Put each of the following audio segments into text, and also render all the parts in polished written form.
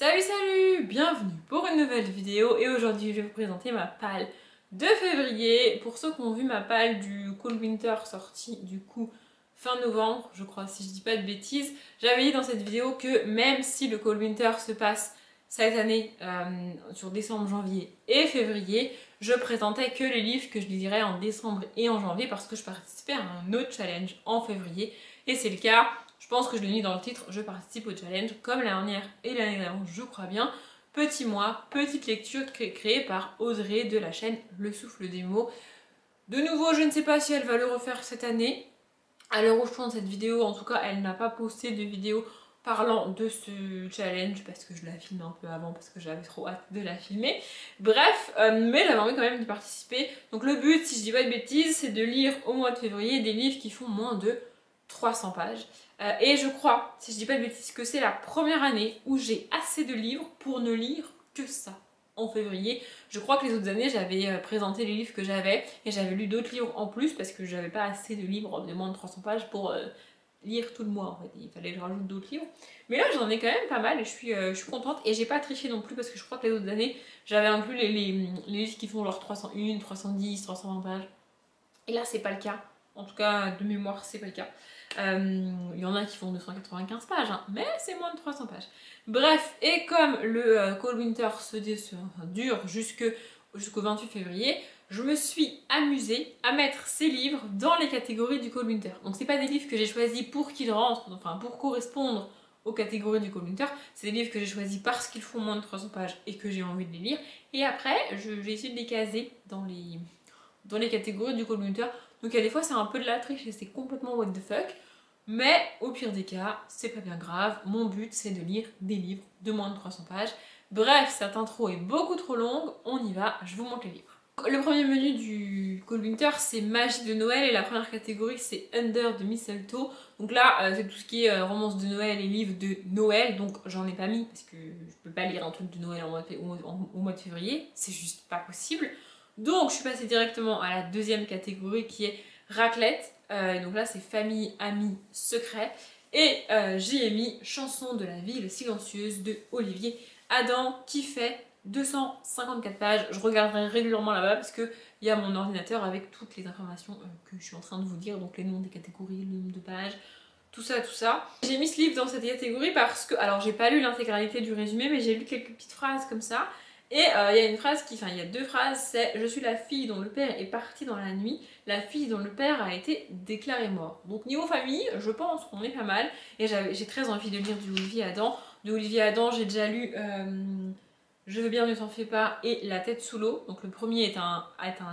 Salut, bienvenue pour une nouvelle vidéo et aujourd'hui je vais vous présenter ma palle de février. Pour ceux qui ont vu ma palle du Cold Winter sortie du coup fin novembre, je crois si je dis pas de bêtises, j'avais dit dans cette vidéo que même si le Cold Winter se passe cette année sur décembre, janvier et février, je présentais que les livres que je lirais en décembre et en janvier parce que je participais à un autre challenge en février et c'est le cas. Je pense que je l'ai mis dans le titre, je participe au challenge comme l'année dernière et l'année d'avant, je crois bien. Petit mois, petite lecture créée par Audrey de la chaîne Le Souffle des mots. De nouveau, je ne sais pas si elle va le refaire cette année. À l'heure où je tourne cette vidéo, en tout cas, elle n'a pas posté de vidéo parlant de ce challenge parce que je la filme un peu avant parce que j'avais trop hâte de la filmer. Bref, mais j'avais envie quand même d'y participer. Donc le but, si je dis pas de bêtises, c'est de lire au mois de février des livres qui font moins de 300 pages. Et je crois, si je dis pas de bêtises, que c'est la première année où j'ai assez de livres pour ne lire que ça en février. Je crois que les autres années, j'avais présenté les livres que j'avais et j'avais lu d'autres livres en plus parce que j'avais pas assez de livres de moins de 300 pages pour lire tout le mois en fait. Il fallait que je rajoute d'autres livres. Mais là, j'en ai quand même pas mal et je suis contente. Et j'ai pas triché non plus parce que je crois que les autres années, j'avais inclus les livres qui font genre 301, 310, 320 pages. Et là, c'est pas le cas. En tout cas, de mémoire, c'est pas le cas. Il y en a qui font 295 pages, hein, mais c'est moins de 300 pages. Bref, et comme le Cold Winter dure jusqu'au 28 février, je me suis amusée à mettre ces livres dans les catégories du Cold Winter. Donc c'est pas des livres que j'ai choisis pour qu'ils rentrent, enfin pour correspondre aux catégories du Cold Winter, c'est des livres que j'ai choisis parce qu'ils font moins de 300 pages et que j'ai envie de les lire. Et après, j'ai essayé de les caser dans les catégories du Cold Winter. Donc il y a des fois c'est un peu de la triche et c'est complètement what the fuck. Mais au pire des cas, c'est pas bien grave. Mon but c'est de lire des livres de moins de 300 pages. Bref, cette intro est beaucoup trop longue, on y va, je vous montre les livres. Le premier menu du Cold Winter c'est Magie de Noël et la première catégorie c'est Under de Mistletoe. Donc là c'est tout ce qui est romance de Noël et livres de Noël, donc j'en ai pas mis parce que je peux pas lire un truc de Noël au mois de février, c'est juste pas possible. Donc je suis passée directement à la deuxième catégorie qui est raclette. Donc là c'est famille, amis, secret. Et j'y ai mis Chanson de la ville silencieuse de Olivier Adam qui fait 254 pages. Je regarderai régulièrement là-bas parce qu'il y a mon ordinateur avec toutes les informations que je suis en train de vous dire. Donc les noms des catégories, le nombre de pages, tout ça, tout ça. J'ai mis ce livre dans cette catégorie parce que, alors j'ai pas lu l'intégralité du résumé, mais j'ai lu quelques petites phrases comme ça. Et il y a une phrase il y a deux phrases, c'est « Je suis la fille dont le père est parti dans la nuit, la fille dont le père a été déclaré mort ». Donc niveau famille, je pense qu'on est pas mal. Et j'ai très envie de lire du Olivier Adam. De Olivier Adam, j'ai déjà lu Je veux bien, ne t'en fais pas et La tête sous l'eau. Donc le premier est un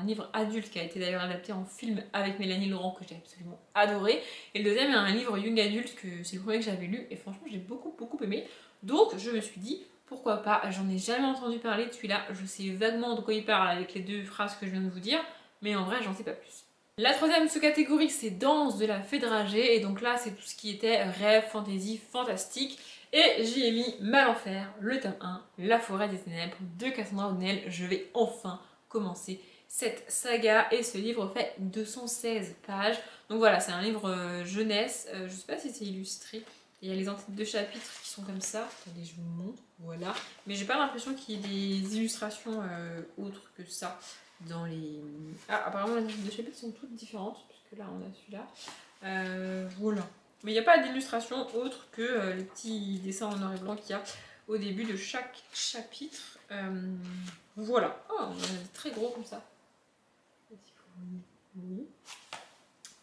livre adulte qui a été d'ailleurs adapté en film avec Mélanie Laurent que j'ai absolument adoré. Et le deuxième est un livre young adulte que c'est le premier que j'avais lu et franchement j'ai beaucoup aimé. Donc je me suis dit pourquoi pas, j'en ai jamais entendu parler de celui-là, je sais vaguement de quoi il parle avec les deux phrases que je viens de vous dire, mais en vrai j'en sais pas plus. La troisième sous-catégorie c'est Danse de la fée dragée, et donc là c'est tout ce qui était rêve, fantasy, fantastique, et j'y ai mis Malenfer, le tome 1, La forêt des ténèbres de Cassandra O'Neill. Je vais enfin commencer cette saga, et ce livre fait 216 pages, donc voilà c'est un livre jeunesse, je sais pas si c'est illustré. Il y a les entités de chapitres qui sont comme ça. Attendez, je vous montre. Voilà. Mais j'ai pas l'impression qu'il y ait des illustrations autres que ça dans les... Ah, apparemment les entités de chapitres sont toutes différentes, puisque là on a celui-là. Voilà. Mais il n'y a pas d'illustration autre que les petits dessins en noir et blanc qu'il y a au début de chaque chapitre. Voilà. Oh, on a très gros comme ça.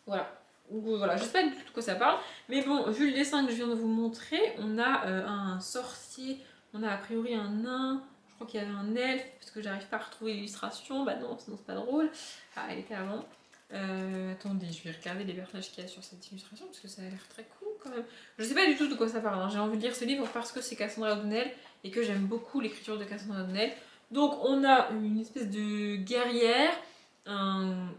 Voilà. Voilà, je sais pas du tout de quoi ça parle, mais bon, vu le dessin que je viens de vous montrer, on a un sorcier, on a a priori un nain, je crois qu'il y avait un elfe, parce que j'arrive pas à retrouver l'illustration, bah non, sinon c'est pas drôle. Ah, elle était avant. Attendez, je vais regarder les personnages qu'il y a sur cette illustration, parce que ça a l'air très cool quand même. Je sais pas du tout de quoi ça parle, hein. J'ai envie de lire ce livre parce que c'est Cassandra O'Neill, et que j'aime beaucoup l'écriture de Cassandra O'Neill. Donc on a une espèce de guerrière, une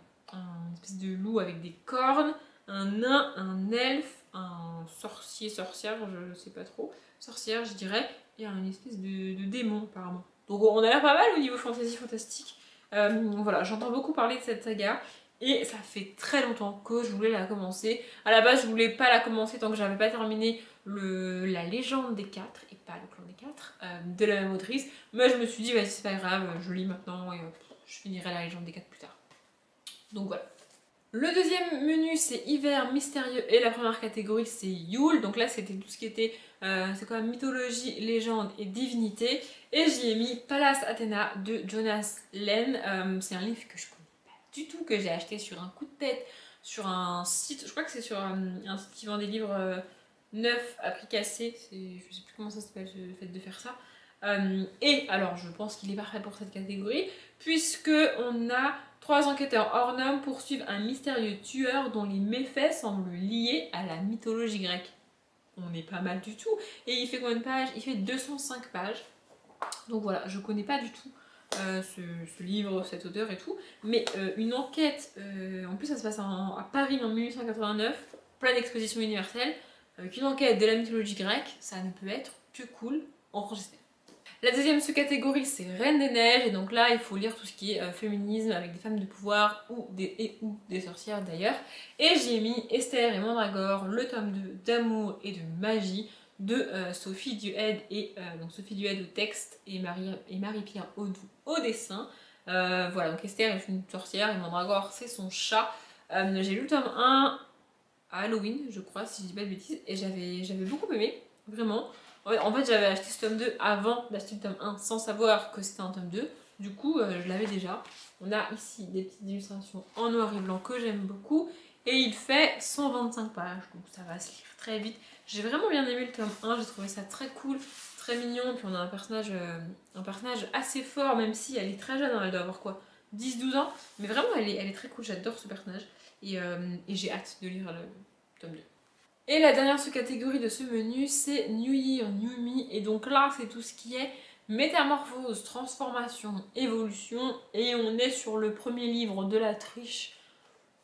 espèce de loup avec des cornes, un nain, un elfe, un sorcier, sorcière, je sais pas trop, sorcière je dirais, et une espèce de démon apparemment. Donc on a l'air pas mal au niveau fantasy fantastique. Voilà, j'entends beaucoup parler de cette saga Et ça fait très longtemps que je voulais la commencer. À la base, je voulais pas la commencer tant que j'avais pas terminé la légende des 4 et pas le clan des 4 de la même autrice. Mais je me suis dit, vas-y, c'est pas grave, je lis maintenant et je finirai la légende des 4 plus tard. Donc voilà. Le deuxième menu c'est hiver mystérieux et la première catégorie c'est Yule. Donc là c'était tout ce qui était c'est quoi, mythologie, légende et divinité. Et j'y ai mis Pallas Athéna de Jonas Len. C'est un livre que je connais pas du tout, que j'ai acheté sur un coup de tête sur un site, je crois que c'est sur un site qui vend des livres neufs à prix cassé. Je sais plus comment ça s'appelle le fait de faire ça. Et alors je pense qu'il est parfait pour cette catégorie puisque on a 3 enquêteurs hors normes poursuivent un mystérieux tueur dont les méfaits semblent liés à la mythologie grecque. On est pas mal du tout. Et il fait combien de pages? Il fait 205 pages. Donc voilà, je connais pas du tout ce livre, cet auteur et tout. Mais une enquête, en plus ça se passe à Paris en 1889, pleine exposition universelle, avec une enquête de la mythologie grecque, ça ne peut être que cool en franchise. La deuxième sous-catégorie c'est Reine des Neiges et donc là il faut lire tout ce qui est féminisme avec des femmes de pouvoir ou des sorcières d'ailleurs. Et j'ai mis Esther et Mandragore, le tome 2 d'amour et de magie de Sophie Duhaide et donc Sophie Duhaide au texte et Marie-Pierre Audou au dessin. Voilà, donc Esther est une sorcière et Mandragore c'est son chat. J'ai lu le tome 1 à Halloween je crois si je dis pas de bêtises et j'avais beaucoup aimé, vraiment. En fait, j'avais acheté ce tome 2 avant d'acheter le tome 1 sans savoir que c'était un tome 2. Du coup, je l'avais déjà. On a ici des petites illustrations en noir et blanc que j'aime beaucoup. Et il fait 125 pages, donc ça va se lire très vite. J'ai vraiment bien aimé le tome 1, j'ai trouvé ça très cool, très mignon. Puis on a un personnage assez fort, même si elle est très jeune, hein, elle doit avoir quoi, 10-12 ans. Mais vraiment, elle est très cool, j'adore ce personnage. Et j'ai hâte de lire le tome 2. Et la dernière sous-catégorie de ce menu, c'est New Year, New Me. Et donc là, c'est tout ce qui est métamorphose, transformation, évolution. Et on est sur le premier livre de la triche.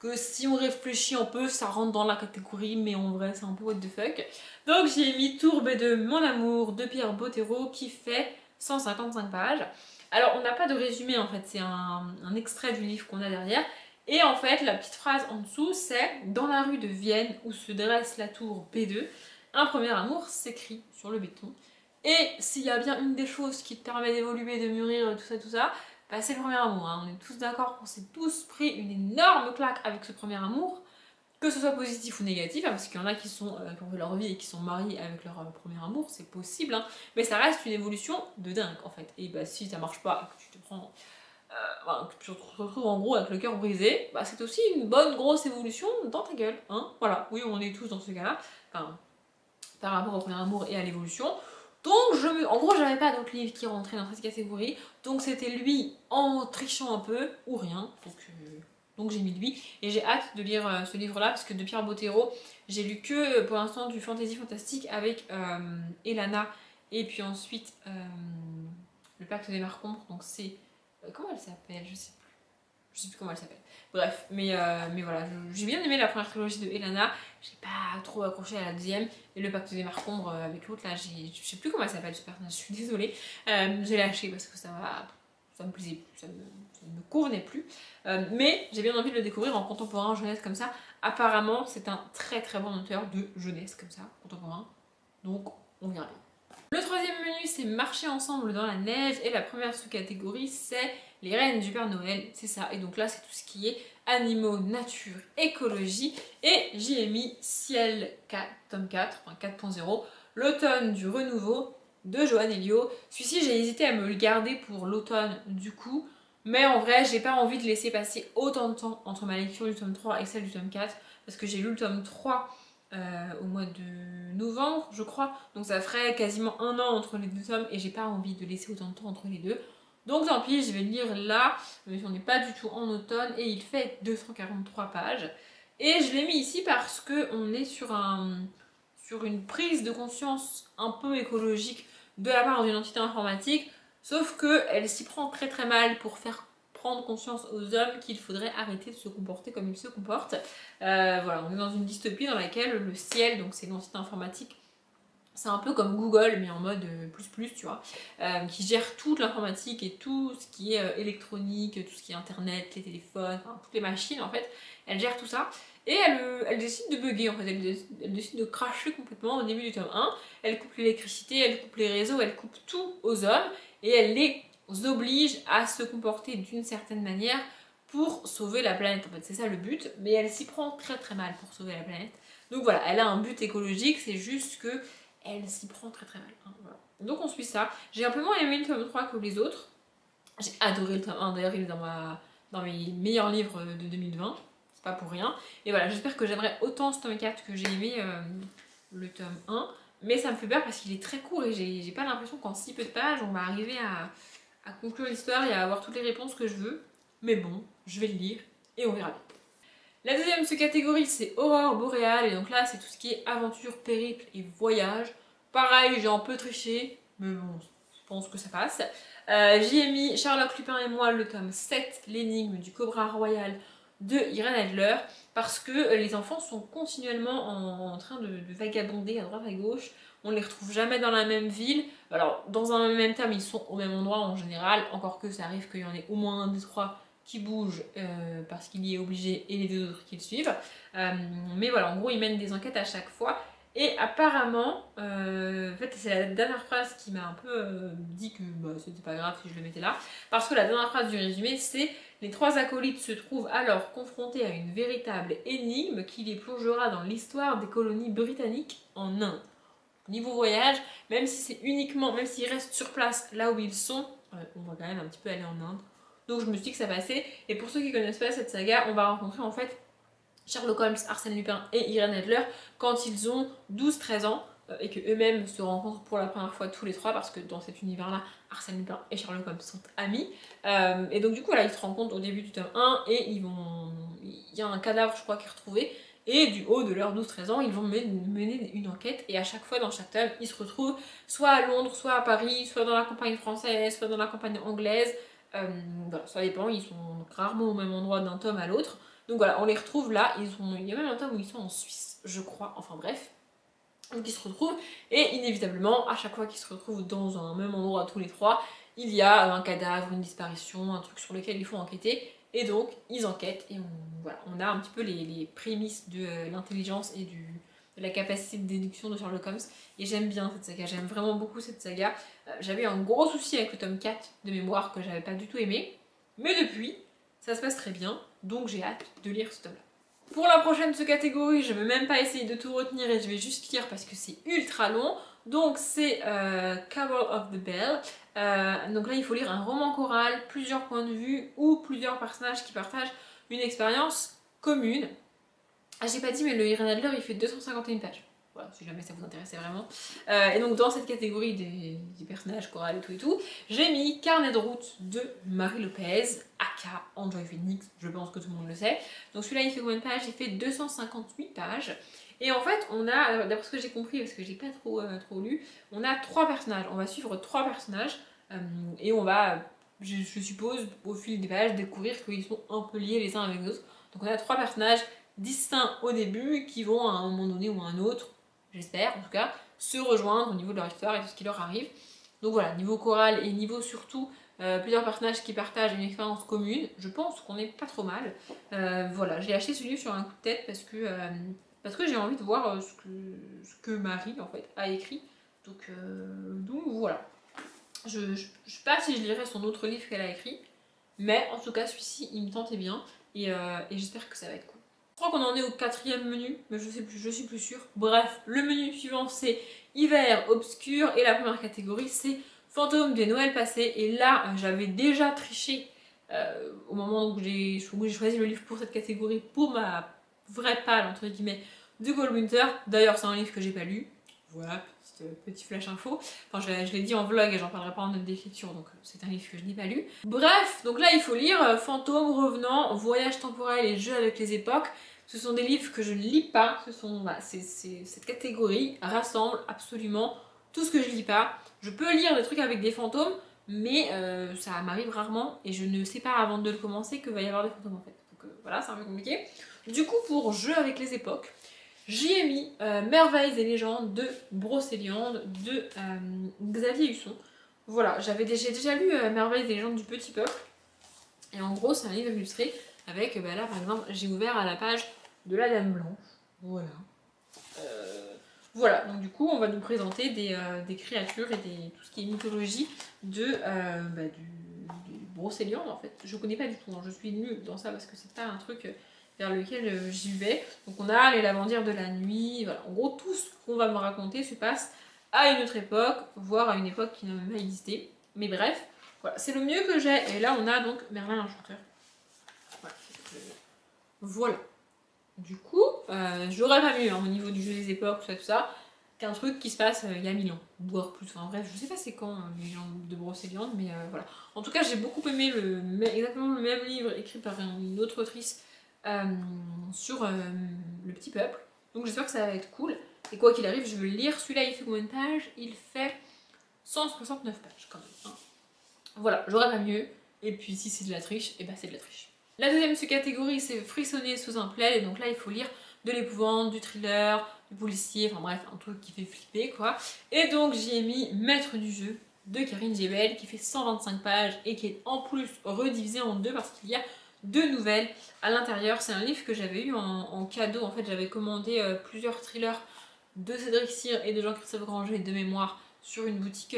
Que si on réfléchit un peu, ça rentre dans la catégorie, mais en vrai, c'est un peu what the fuck. Donc j'ai mis Tourbe de Mon Amour de Pierre Bottero qui fait 155 pages. Alors, on n'a pas de résumé en fait, c'est un extrait du livre qu'on a derrière. Et en fait, la petite phrase en dessous, c'est « Dans la rue de Vienne, où se dresse la tour B2, un premier amour s'écrit sur le béton. » Et s'il y a bien une des choses qui te permet d'évoluer, de mûrir, tout ça, bah c'est le premier amour. Hein. On est tous d'accord qu'on s'est tous pris une énorme claque avec ce premier amour, que ce soit positif ou négatif, hein, parce qu'il y en a qui ont fait leur vie et qui sont mariés avec leur premier amour, c'est possible, hein, mais ça reste une évolution de dingue en fait. Et bah si ça marche pas et que tu te prends... que tu te retrouves en gros avec le cœur brisé, bah c'est aussi une bonne grosse évolution dans ta gueule, hein, voilà, oui on est tous dans ce cas-là, enfin, par rapport au premier amour et à l'évolution. Donc en gros j'avais pas d'autres livres qui rentraient dans cette catégorie, donc c'était lui en trichant un peu, ou rien, donc j'ai mis lui, et j'ai hâte de lire ce livre-là, parce que de Pierre Bottero, j'ai lu que pour l'instant du fantasy fantastique avec Elana, et puis ensuite le Pacte des Marcombres, donc c'est... comment elle s'appelle? Je sais plus comment elle s'appelle. Bref, mais voilà, j'ai bien aimé la première trilogie de Elana, j'ai pas trop accroché à la deuxième, et le Pacte des Marcombres avec l'autre là, je sais plus comment elle s'appelle ce personnage, je suis désolée. J'ai lâché parce que ça me plaisait plus, ça ne me convenait plus. Mais j'ai bien envie de le découvrir en contemporain jeunesse comme ça. Apparemment, c'est un très très bon auteur de jeunesse comme ça, contemporain. Donc, on verra bien. Le troisième menu, c'est Marcher ensemble dans la neige. Et la première sous-catégorie, c'est les reines du Père Noël. C'est ça. Et donc là, c'est tout ce qui est animaux, nature, écologie. Et j'y ai mis Ciel 4, tome 4, enfin 4.0, l'automne du renouveau de Joanne Elio. Celui-ci, j'ai hésité à me le garder pour l'automne du coup. Mais en vrai, j'ai pas envie de laisser passer autant de temps entre ma lecture du tome 3 et celle du tome 4. Parce que j'ai lu le tome 3 au mois de novembre, je crois. Donc ça ferait quasiment un an entre les deux tomes et j'ai pas envie de laisser autant de temps entre les deux. Donc tant pis, je vais le lire là, mais on n'est pas du tout en automne et il fait 243 pages. Et je l'ai mis ici parce qu'on est sur une prise de conscience un peu écologique de la part d'une entité informatique, sauf qu'elle s'y prend très très mal pour faire prendre conscience aux hommes qu'il faudrait arrêter de se comporter comme ils se comportent. Voilà, on est dans une dystopie dans laquelle le ciel, donc c'est l'entité informatique, C'est un peu comme Google, mais en mode plus, tu vois, qui gère toute l'informatique et tout ce qui est électronique, tout ce qui est internet, les téléphones, enfin, toutes les machines en fait. Elle gère tout ça. Et elle décide de bugger en fait, elle décide de cracher complètement au début du tome 1. Elle coupe l'électricité, elle coupe les réseaux, elle coupe tout aux hommes et elle les oblige à se comporter d'une certaine manière pour sauver la planète. En fait, c'est ça le but, mais elle s'y prend très mal pour sauver la planète. Donc voilà, elle a un but écologique, c'est juste que elle s'y prend très mal. Hein, voilà. Donc on suit ça. J'ai un peu moins aimé le tome 3 que les autres. J'ai adoré le tome 1, d'ailleurs il est dans mes meilleurs livres de 2020. C'est pas pour rien. Et voilà, j'espère que j'aimerais autant ce tome 4 que j'ai aimé le tome 1. Mais ça me fait peur parce qu'il est très court et j'ai pas l'impression qu'en si peu de pages on va arriver à conclure l'histoire et à avoir toutes les réponses que je veux. Mais bon, je vais le lire et on verra bien. La deuxième sous-catégorie, c'est Aurore boréale, et donc là, c'est tout ce qui est aventure, périple et voyage. Pareil, j'ai un peu triché, mais bon, je pense que ça passe. J'y ai mis Sherlock Lupin et moi, le tome 7, l'énigme du Cobra Royal de Irène Adler, parce que les enfants sont continuellement en train de vagabonder à droite à gauche. On les retrouve jamais dans la même ville. Alors, dans un même terme, ils sont au même endroit en général, encore que ça arrive qu'il y en ait au moins un des trois qui bouge parce qu'il y est obligé et les deux autres qui le suivent. Mais voilà, en gros, ils mènent des enquêtes à chaque fois. Et apparemment, en fait, c'est la dernière phrase qui m'a un peu dit que bah, c'était pas grave si je le mettais là. Parce que la dernière phrase du résumé, c'est les trois acolytes se trouvent alors confrontés à une véritable énigme qui les plongera dans l'histoire des colonies britanniques en Inde. Niveau voyage, même si c'est uniquement, même s'ils restent sur place là où ils sont, on va quand même un petit peu aller en Inde. Donc je me suis dit que ça passait. Et pour ceux qui connaissent pas cette saga, on va rencontrer en fait Sherlock Holmes, Arsène Lupin et Irène Adler quand ils ont 12-13 ans et que eux-mêmes se rencontrent pour la première fois tous les trois parce que dans cet univers-là, Arsène Lupin et Sherlock Holmes sont amis. Et donc du coup là, ils se rencontrent au début du tome 1 et il y a un cadavre je crois qui est retrouvé. Et du haut de leurs 12-13 ans, ils vont mener une enquête et à chaque fois dans chaque tome, ils se retrouvent soit à Londres, soit à Paris, soit dans la campagne française, soit dans la campagne anglaise. Voilà, ça dépend, ils sont rarement au même endroit d'un tome à l'autre. Donc voilà, on les retrouve là, il y a même un tome où ils sont en Suisse, je crois, enfin bref. Donc ils se retrouvent, et inévitablement, à chaque fois qu'ils se retrouvent dans un même endroit tous les trois, il y a un cadavre, une disparition, un truc sur lequel il faut enquêter. Et donc, ils enquêtent, et voilà, on a un petit peu les prémices de l'intelligence et de la capacité de déduction de Sherlock Holmes. Et j'aime bien cette saga, j'aime vraiment beaucoup cette saga. J'avais un gros souci avec le tome 4 de mémoire que j'avais pas du tout aimé. Mais depuis, ça se passe très bien, donc j'ai hâte de lire ce tome-là. Pour la prochaine sous-catégorie, je ne vais même pas essayer de tout retenir et je vais juste lire parce que c'est ultra long. Donc c'est Carol of the Bell. Donc là, il faut lire un roman choral, plusieurs points de vue ou plusieurs personnages qui partagent une expérience commune. Ah, j'ai pas dit, mais le Irène Adler, il fait 251 pages. Voilà, si jamais ça vous intéressait vraiment. Et donc dans cette catégorie des personnages chorales et tout, j'ai mis Carnet de route de Marie Lopez, aka Enjoy Phoenix, je pense que tout le monde le sait. Donc celui-là il fait combien de pages? Il fait 258 pages. Et en fait on a, d'après ce que j'ai compris, parce que j'ai pas trop lu, on a trois personnages. On va suivre trois personnages et on va, je suppose, au fil des pages, découvrir qu'ils sont un peu liés les uns avec les autres. Donc on a trois personnages distincts au début qui vont à un moment donné ou à un autre, j'espère en tout cas, se rejoindre au niveau de leur histoire et tout ce qui leur arrive. Donc voilà, niveau choral et niveau surtout plusieurs personnages qui partagent une expérience commune, je pense qu'on est pas trop mal. Voilà, j'ai acheté ce livre sur un coup de tête parce que j'ai envie de voir ce que Marie en fait a écrit. Donc voilà. Je sais pas si je lirai son autre livre qu'elle a écrit, mais en tout cas celui-ci il me tentait bien et j'espère que ça va être cool. Je crois qu'on en est au quatrième menu, mais je sais plus, je suis plus sûre. Bref, le menu suivant c'est hiver obscur et la première catégorie c'est fantôme des Noëls passés. Et là, j'avais déjà triché au moment où j'ai choisi le livre pour cette catégorie pour ma vraie palle entre guillemets de Goldwinter. D'ailleurs, c'est un livre que j'ai pas lu. Voilà, petit flash info. Enfin, je l'ai dit en vlog et j'en parlerai pas en note d'écriture, donc c'est un livre que je n'ai pas lu. Bref, donc là il faut lire Fantôme, Revenant, Voyage temporel et Jeu avec les époques. Ce sont des livres que je ne lis pas. Cette catégorie rassemble absolument tout ce que je lis pas. Je peux lire des trucs avec des fantômes, mais ça m'arrive rarement et je ne sais pas avant de le commencer que va y avoir des fantômes en fait. Donc voilà, c'est un peu compliqué. Du coup, pour Jeu avec les époques, j'y ai mis Merveilles et légendes de Brocéliande de Xavier Husson. Voilà, j'ai déjà lu Merveilles et légendes du petit peuple. Et en gros, c'est un livre illustré avec, là par exemple, j'ai ouvert à la page de la Dame Blanche. Voilà. Voilà, donc du coup, on va nous présenter des créatures et tout ce qui est mythologie du Brocéliande en fait. Je connais pas du tout, hein. Je suis nulle dans ça parce que c'est pas un truc vers lequel j'y vais. Donc on a les lavandières de la nuit, voilà. En gros, tout ce qu'on va me raconter se passe à une autre époque, voire à une époque qui n'a même pas existé. Mais bref, voilà, c'est le mieux que j'ai. Et là, on a donc Merlin l'Enchanteur. Voilà. Voilà. Du coup, j'aurais pas mieux hein, au niveau du jeu des époques, tout ça, qu'un truc qui se passe il y a 1000 ans, voire plus. Enfin bref, je sais pas c'est quand les gens de Brocéliande, mais voilà. En tout cas, j'ai beaucoup aimé exactement le même livre écrit par une autre autrice sur le petit peuple. Donc j'espère que ça va être cool. Et quoi qu'il arrive, je veux le lire. Celui-là, il fait combien de pages? Il fait 169 pages quand même. Hein. Voilà, j'aurais pas mieux. Et puis si c'est de la triche, et bah c'est de la triche. La deuxième sous-catégorie, c'est frissonner sous un plaid. Et donc là, il faut lire de l'épouvante, du thriller, du policier, enfin bref, un truc qui fait flipper quoi. Et donc j'y ai mis Maître du jeu de Karine Jebel qui fait 125 pages et qui est en plus redivisé en deux parce qu'il y a 2 nouvelles à l'intérieur. C'est un livre que j'avais eu en cadeau. En fait, j'avais commandé plusieurs thrillers de Cédric Cyr et de Jean-Christophe Granger de mémoire sur une boutique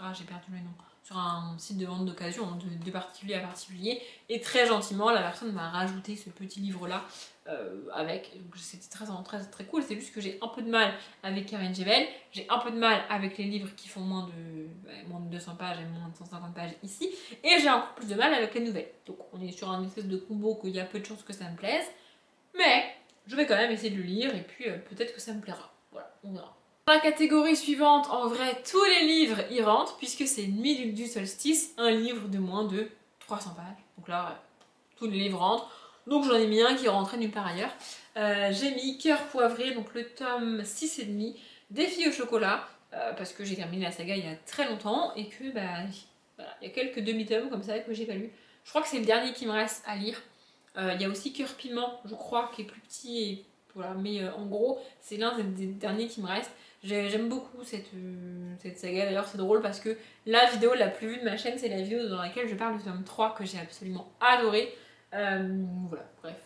ah j'ai perdu le nom, sur un site de vente d'occasion de particulier à particulier, et très gentiment la personne m'a rajouté ce petit livre là avec, c'était très cool. C'est juste que j'ai un peu de mal avec Karine Jebel, j'ai un peu de mal avec les livres qui font moins de 200 pages et moins de 150 pages ici, et j'ai encore plus de mal avec les nouvelles. Donc on est sur un espèce de combo qu'il y a peu de chances que ça me plaise, mais je vais quand même essayer de le lire et puis peut-être que ça me plaira. Voilà, on verra. Dans la catégorie suivante, en vrai, tous les livres y rentrent puisque c'est Nuit du solstice, un livre de moins de 300 pages. Donc là, tous les livres rentrent. Donc j'en ai mis un qui rentrait nulle part ailleurs. J'ai mis Cœur poivré, donc le tome 6,5, Défi au chocolat, parce que j'ai terminé la saga il y a très longtemps et que voilà, il y a quelques demi-tomes comme ça que j'ai pas lu. Je crois que c'est le dernier qui me reste à lire. Il y a aussi Cœur piment, je crois, qui est plus petit, et voilà, mais en gros, c'est l'un des derniers qui me reste. J'aime beaucoup cette saga, d'ailleurs c'est drôle parce que la vidéo la plus vue de ma chaîne, c'est la vidéo dans laquelle je parle du tome 3 que j'ai absolument adoré. Voilà, bref,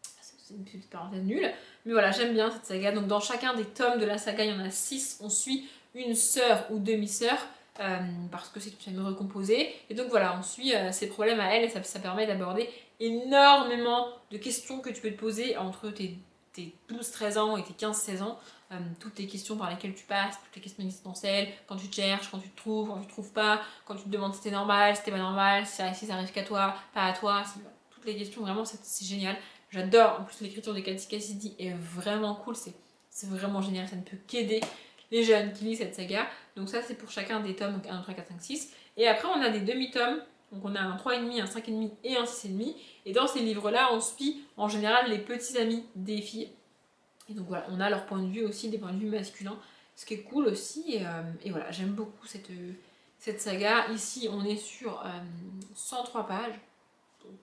c'est une petite parenthèse nulle, mais voilà, j'aime bien cette saga. Donc dans chacun des tomes de la saga, il y en a 6, on suit une sœur ou demi-sœur, parce que c'est une famille recomposée, et donc voilà, on suit ses problèmes à elle, et ça permet d'aborder énormément de questions que tu peux te poser entre tes 12-13 ans et tes 15-16 ans, toutes les questions par lesquelles tu passes, toutes les questions existentielles, quand tu te cherches, quand tu te trouves, quand tu te trouves pas, quand tu te demandes si t'es normal, si t'es pas normal, si ça arrive qu'à toi, pas à toi, toutes les questions, vraiment c'est génial. J'adore, en plus l'écriture de Cathy Cassidy est vraiment cool, c'est vraiment génial, ça ne peut qu'aider les jeunes qui lisent cette saga. Donc ça c'est pour chacun des tomes, donc 1, 2, 3, 4, 5, 6. Et après on a des demi-tomes, donc on a un 3,5, un 5,5 et un 6,5. Et dans ces livres-là, on suit en général les petits amis des filles. Et donc voilà, on a leur point de vue aussi, des points de vue masculins, ce qui est cool aussi. Et voilà, j'aime beaucoup cette saga. Ici, on est sur 103 pages. Donc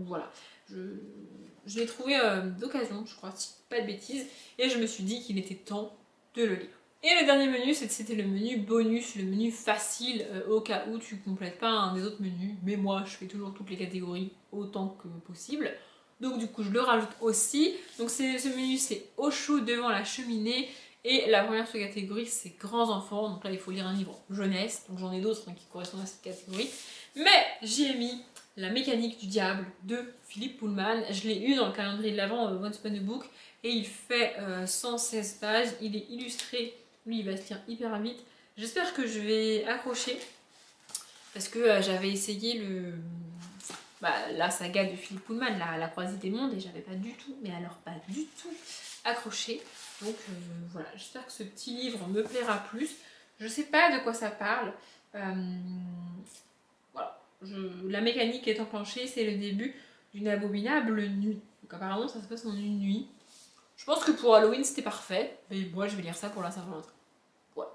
voilà, je l'ai trouvé d'occasion, je crois, si pas de bêtises. Et je me suis dit qu'il était temps de le lire. Et le dernier menu, c'était le menu bonus, le menu facile, au cas où tu complètes pas un des autres menus. Mais moi, je fais toujours toutes les catégories autant que possible. Donc du coup, je le rajoute aussi. Donc ce menu, c'est au chaud devant la cheminée. Et la première sous-catégorie, c'est grands enfants. Donc là, il faut lire un livre jeunesse. Donc j'en ai d'autres qui correspondent à cette catégorie. Mais j'y ai mis La mécanique du diable de Philippe Pullman. Je l'ai eu dans le calendrier de l'Avent Once Upon a Book. Et il fait 116 pages. Il est illustré. Lui, il va se lire hyper vite. J'espère que je vais accrocher. Parce que j'avais essayé la saga de Philippe Pullman, la Croisée des mondes, et j'avais pas du tout, mais alors pas du tout accroché. Donc voilà, j'espère que ce petit livre me plaira plus. Je sais pas de quoi ça parle. Voilà. La mécanique est enclenchée, c'est le début d'une abominable nuit. Donc apparemment ça se passe en une nuit. Je pense que pour Halloween c'était parfait, mais moi je vais lire ça pour la Saint-Valentin. Voilà.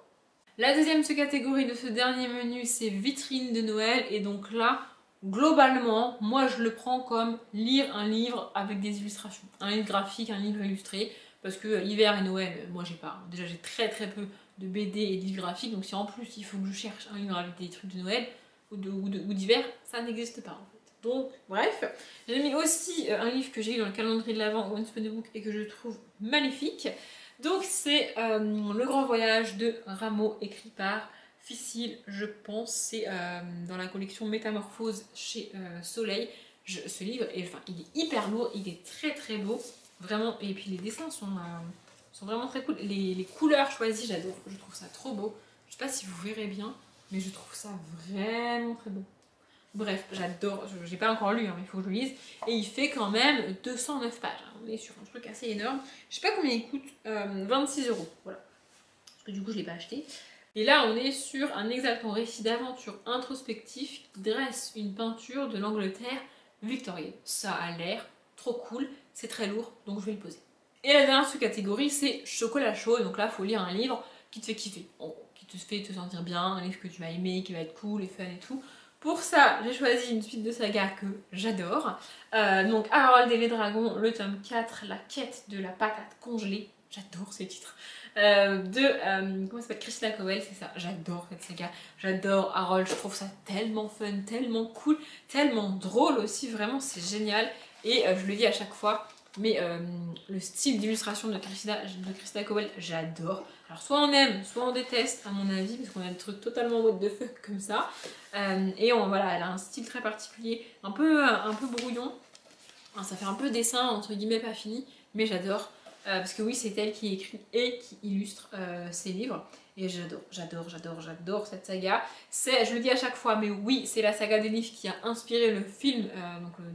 La deuxième sous-catégorie de ce dernier menu, c'est vitrine de Noël, et donc là, globalement, moi je le prends comme lire un livre avec des illustrations. Un livre graphique, un livre illustré. Parce que hiver et Noël, moi j'ai pas. Déjà j'ai très peu de BD et de livres graphiques. Donc si en plus il faut que je cherche un livre avec des trucs de Noël ou d'hiver, ça n'existe pas en fait. Donc bref, j'ai mis aussi un livre que j'ai eu dans le calendrier de l'Avent Once Upon a Book et que je trouve magnifique. Donc c'est Le Grand Voyage de Rameau, écrit par Ficile, je pense. C'est dans la collection Métamorphose chez Soleil. Ce livre, enfin, il est hyper lourd, il est très beau, vraiment. Et puis les dessins sont vraiment très cool. Les couleurs choisies, j'adore, je trouve ça trop beau. Je sais pas si vous verrez bien, mais je trouve ça vraiment très beau. Bref, j'adore, j'ai pas encore lu, hein, mais il faut que je le lise. Et il fait quand même 209 pages. Hein. On est sur un truc assez énorme. Je sais pas combien il coûte, 26 €. Voilà. Parce que du coup, je l'ai pas acheté. Et là, on est sur un exaltant récit d'aventure introspectif qui dresse une peinture de l'Angleterre victorienne. Ça a l'air trop cool, c'est très lourd, donc je vais le poser. Et la dernière sous-catégorie, c'est chocolat chaud. Donc là, il faut lire un livre qui te fait kiffer, qui te fait te sentir bien, un livre que tu vas aimer, qui va être cool et fun et tout. Pour ça, j'ai choisi une suite de sagas que j'adore. Donc Harold et les dragons, le tome 4, la quête de la patate congelée. J'adore ces titres. Comment ça s'appelle, Christina Cowell, c'est ça. J'adore cette saga. J'adore Harold, je trouve ça tellement fun, tellement cool, tellement drôle aussi. Vraiment, c'est génial. Et je le dis à chaque fois, mais le style d'illustration de Christina Cowell, j'adore. Alors soit on aime, soit on déteste à mon avis, parce qu'on a des trucs totalement what the fuck comme ça. Et voilà, elle a un style très particulier, un peu brouillon. Enfin, ça fait un peu dessin entre guillemets pas fini, mais j'adore. Parce que oui, c'est elle qui écrit et qui illustre ses livres. Et j'adore cette saga. Je le dis à chaque fois, mais oui, c'est la saga des livres qui a inspiré le film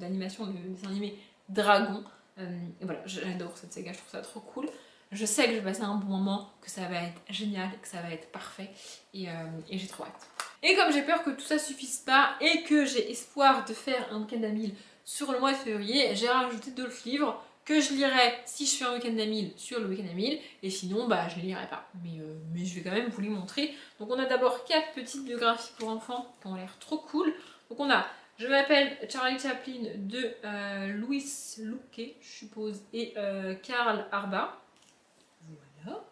d'animation, le dessin animé Dragon. Et voilà, j'adore cette saga, je trouve ça trop cool. Je sais que je vais passer un bon moment, que ça va être génial, que ça va être parfait. Et j'ai trop hâte. Et comme j'ai peur que tout ça suffise pas et que j'ai espoir de faire un week-end à 1000 sur le mois de février, j'ai rajouté d'autres livres que je lirai si je fais un week-end à 1000 sur le week-end à 1000, et sinon bah je les lirai pas, mais je vais quand même vous les montrer. Donc on a d'abord 4 petites biographies pour enfants qui ont l'air trop cool. Donc on a Je m'appelle Charlie Chaplin de Louis Luque, je suppose, et Karl Arba. Voilà.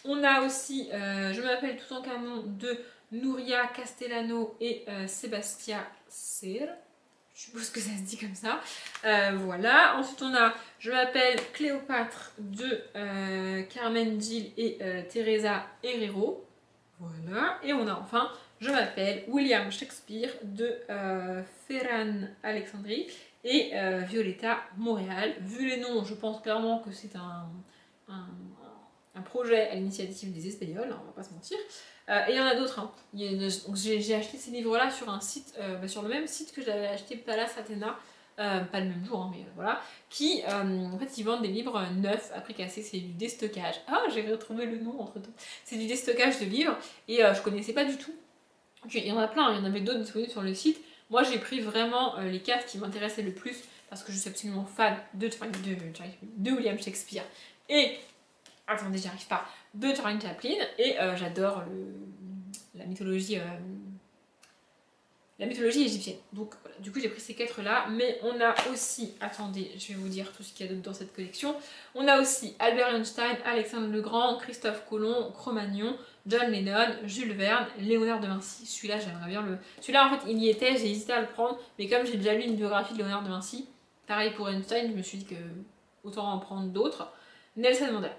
On a aussi Je m'appelle Toutankhamon de Nouria Castellano et Sébastien Serre. Je suppose que ça se dit comme ça. Voilà. Ensuite, on a Je m'appelle Cléopâtre de Carmen Gil et Teresa Herrero. Voilà. Et on a enfin Je m'appelle William Shakespeare de Ferran Alexandri et Violetta Montréal. Vu les noms, je pense clairement que c'est un projet à l'initiative des Espagnols, hein, on va pas se mentir. Et il y en a d'autres. Hein. J'ai acheté ces livres-là sur un site, sur le même site que j'avais acheté Palace Athéna, pas le même jour, hein, mais voilà, qui, en fait, ils vendent des livres neufs, après cassés, c'est du déstockage. Ah, j'ai retrouvé le nom entre temps. C'est du déstockage de livres, et je connaissais pas du tout. Donc, il y en a plein, il y en avait d'autres disponibles sur le site. Moi, j'ai pris vraiment les 4 qui m'intéressaient le plus, parce que je suis absolument fan de William Shakespeare. Et attendez, j'y arrive pas, de Charlie Chaplin, et j'adore la mythologie égyptienne. Donc voilà, du coup j'ai pris ces 4 là, mais on a aussi, attendez, je vais vous dire tout ce qu'il y a d'autre dans cette collection. On a aussi Albert Einstein, Alexandre le Grand, Christophe Colomb, Cro-Magnon, John Lennon, Jules Verne, Léonard de Vinci. Celui-là j'aimerais bien le... Celui-là en fait il y était, j'ai hésité à le prendre, mais comme j'ai déjà lu une biographie de Léonard de Vinci, pareil pour Einstein, je me suis dit que autant en prendre d'autres. Nelson Mandela.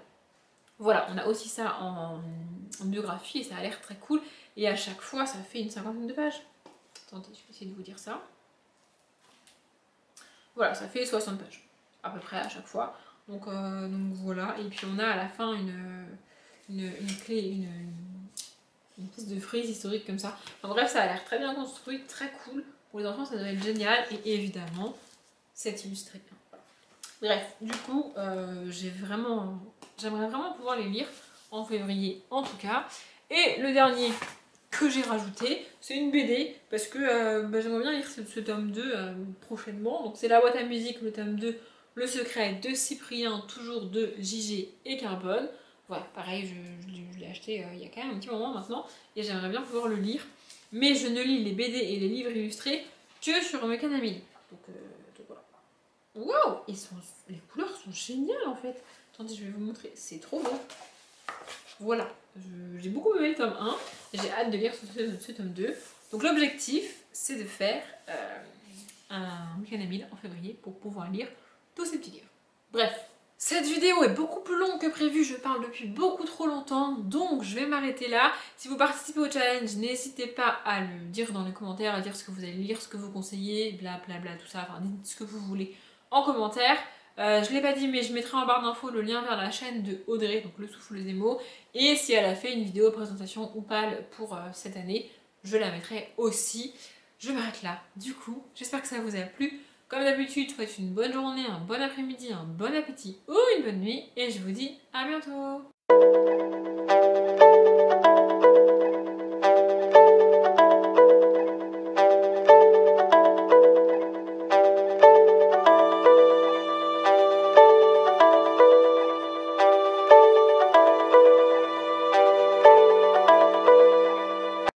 Voilà, on a aussi ça en biographie et ça a l'air très cool. Et à chaque fois, ça fait une cinquantaine de pages. Attendez, je vais essayer de vous dire ça. Voilà, ça fait 60 pages, à peu près à chaque fois. Donc voilà, et puis on a à la fin une clé, une pièce de frise historique comme ça. Enfin bref, ça a l'air très bien construit, très cool. Pour les enfants, ça doit être génial. Et évidemment, c'est illustré. Bref, du coup, j'aimerais vraiment pouvoir les lire en février en tout cas. Et le dernier que j'ai rajouté, c'est une BD parce que j'aimerais bien lire ce tome 2 prochainement. Donc c'est La boîte à musique, le tome 2, Le secret de Cyprien, toujours de JG et Carbone. Voilà, pareil, je l'ai acheté il y a quand même un petit moment maintenant et j'aimerais bien pouvoir le lire. Mais je ne lis les BD et les livres illustrés que sur Meccan Amélie. Donc voilà. Waouh, les couleurs sont géniales en fait. Attendez, je vais vous montrer, c'est trop beau. Voilà, j'ai beaucoup aimé le tome 1, j'ai hâte de lire ce tome 2. Donc l'objectif, c'est de faire un Meccan Amélie en février pour pouvoir lire tous ces petits livres. Bref, cette vidéo est beaucoup plus longue que prévu, je parle depuis beaucoup trop longtemps, donc je vais m'arrêter là. Si vous participez au challenge, n'hésitez pas à le dire dans les commentaires, à dire ce que vous allez lire, ce que vous conseillez, blablabla, tout ça, enfin dites ce que vous voulez en commentaire. Je l'ai pas dit, mais je mettrai en barre d'infos le lien vers la chaîne de Audrey, donc Le Souffle des mots, et si elle a fait une vidéo présentation ou pas pour cette année, je la mettrai aussi. Je m'arrête là, du coup, j'espère que ça vous a plu. Comme d'habitude, je vous souhaite une bonne journée, un bon après-midi, un bon appétit ou une bonne nuit, et je vous dis à bientôt.